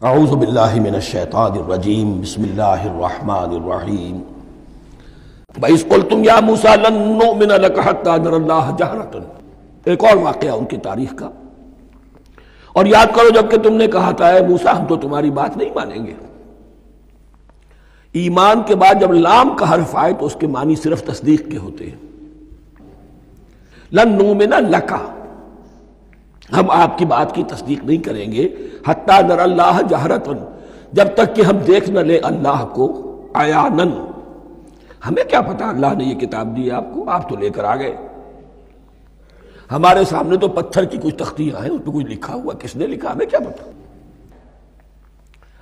اعوذ باللہ من الشیطان الرجیم بسم اللہ الرحمن الرحیم وَإِذْ قُلْتُمْ يَا مُوسَىٰ لَن نُّؤْمِنَ لَكَ حَتَّىٰ نَرَى اللَّهَ جَهْرَةً۔ ایک اور واقعہ ان کی تاریخ کا، اور یاد کرو جب کہ تم نے کہا تھا اے موسیٰ ہم تو تمہاری بات نہیں مانیں گے۔ ایمان کے بعد جب لام کا حرف آئے تو اس کے معنی صرف تصدیق کے ہوتے ہیں۔ لن نؤمن لک، ہم آپ کی بات کی تصدیق نہیں کریں گے، حتیٰ نری اللہ جہرۃ، جب تک کہ ہم دیکھ نہ لیں اللہ کو عیاناً۔ ہمیں کیا پتا اللہ نے یہ کتاب دی آپ کو، آپ تو لے کر آ گئے، ہمارے سامنے تو پتھر کی کچھ تختیاں ہیں، اس پہ کچھ لکھا ہوا، کس نے لکھا ہمیں کیا پتا۔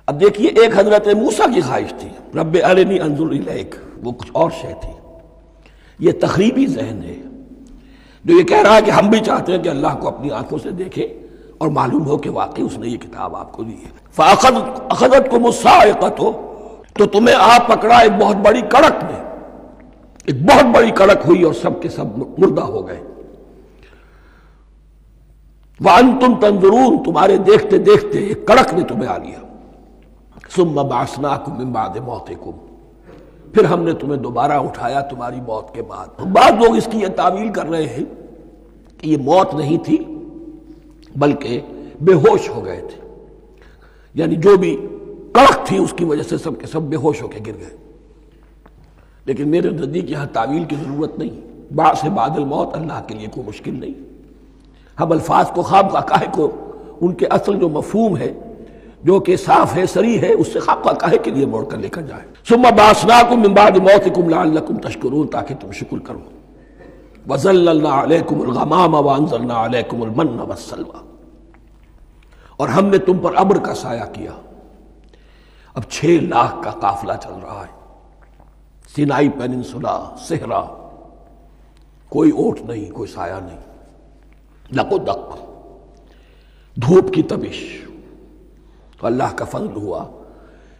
اب دیکھیے ایک حضرت موسیٰ کی خواہش تھی رب ارنی انظر الیک، وہ کچھ اور شے تھی۔ یہ تخریبی ذہن ہے جو یہ کہہ رہا ہے کہ ہم بھی چاہتے ہیں کہ اللہ کو اپنی آنکھوں سے دیکھیں اور معلوم ہو کہ واقعی اس نے یہ کتاب آپ کو دی ہے۔ فَأَخَذَتْكُمُ الصَّاعِقَةُ، تو تمہیں آ پکڑا ایک بہت بڑی کڑک نے، ایک بہت بڑی کڑک ہوئی اور سب کے سب مردہ ہو گئے۔ وَأَنْتُمْ تَنظُرُونَ، تمہارے دیکھتے دیکھتے ایک کڑک نے تمہیں آ لیا۔ ثُمَّ بَعَثْنَاكُمْ مِنْ بَعْدِ مَوْتِكُمْ، پھر ہم نے تمہیں دوبارہ اٹھایا تمہاری موت کے بعد۔ بعض لوگ اس کی یہ تعویل کر رہے ہیں کہ یہ موت نہیں تھی بلکہ بے ہوش ہو گئے تھے، یعنی جو بھی کڑک تھی اس کی وجہ سے سب کے سب بے ہوش ہو کے گر گئے۔ لیکن میرے نزدیک یہاں تعویل کی ضرورت نہیں، بعث بعد الموت اللہ کے لیے کوئی مشکل نہیں۔ ہم الفاظ کو خواب کاہے کو ان کے اصل جو مفہوم ہے جو کہ صاف ہے صریح ہے اس سے خواب کاہے کے لیے موڑ کر لے کر جائیں۔ ثم بعثناکم من بعد موتکم لعلکم تشکرون، تاکہ تم شکر کرو۔ وظللنا علیکم الغمام وانزلنا علیکم المن والسلوى، اور ہم نے تم پر ابر کا سایہ کیا۔ اب 6 لاکھ کا قافلہ چل رہا ہے، سینائی پیننسولا، صحرا، کوئی اونٹ نہیں، کوئی سایہ نہیں، دق و دق، دھوپ کی تبش۔ تو اللہ کا فضل ہوا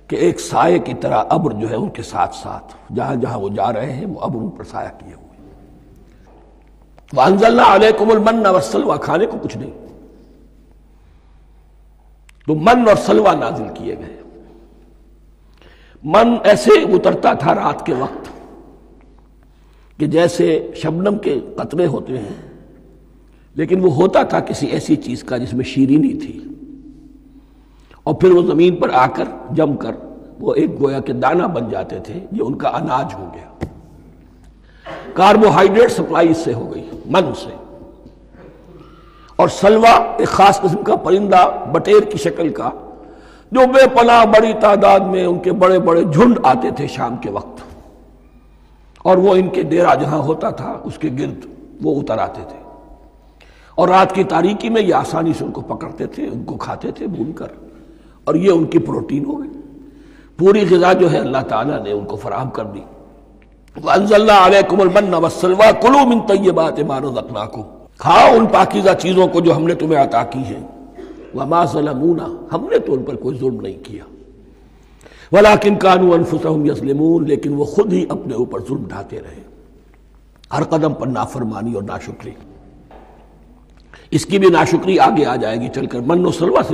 کہ ایک سائے کی طرح ابر جو ہے ان کے ساتھ ساتھ جہاں جہاں وہ جا رہے ہیں وہ ابر ان پر سایہ کیے ہوئے۔ وَأَنزَلْنَا عَلَيْكُمُ الْمَنَّ وَالسَّلْوَىٰ، کھانے کو کچھ نہیں، تو من اور سلوہ نازل کیے گئے۔ من ایسے اترتا تھا رات کے وقت کہ جیسے شبنم کے قطرے ہوتے ہیں، لیکن وہ ہوتا تھا کسی ایسی چیز کا جس میں شیرینی تھی، اور پھر وہ زمین پر آ کر جم کر وہ ایک گویا کے دانہ بن جاتے تھے، یہ ان کا اناج ہو گیا۔ کاربوہائیڈریٹ سپلائی اس سے ہو گئی، من سے۔ اور سلوہ ایک خاص قسم کا پرندہ بٹیر کی شکل کا جو بے پناہ بڑی تعداد میں ان کے بڑے بڑے جھنڈ آتے تھے شام کے وقت، اور وہ ان کے ڈیرا جہاں ہوتا تھا اس کے گرد وہ اتر آتے تھے، اور رات کی تاریکی میں یہ آسانی سے ان کو پکڑتے تھے، ان کو کھاتے تھے بھون کر، اور یہ ان کی پروٹین ہو گئی۔ پوری غذا جو ہے اللہ تعالیٰ نے ان کو فراہم کر دی۔ وَأَنزَلْنَا عَلَيْكُمُ الْمَنَّ وَالسَّلْوَىٰ كُلُوا مِن طَيِّبَاتِ مَا رَزَقْنَاكُمْ، کھاؤ ان پاکیزہ چیزوں کو جو ہم نے تمہیں عطا کی ہیں۔ وَمَا ظَلَمُونَا، ہم نے تو ان پر کوئی ظلم نہیں کیا، وَلَٰكِن كَانُوا أَنفُسَهُمْ يَظْلِمُونَ، لیکن وہ خود ہی اپنے اوپر ظلم ڈھاتے رہے، ہر قدم پر نافرمانی اور ناشکری۔ اس کی بھی ناشکری آگے آ جائے گی چل کر، من و سلوہ سے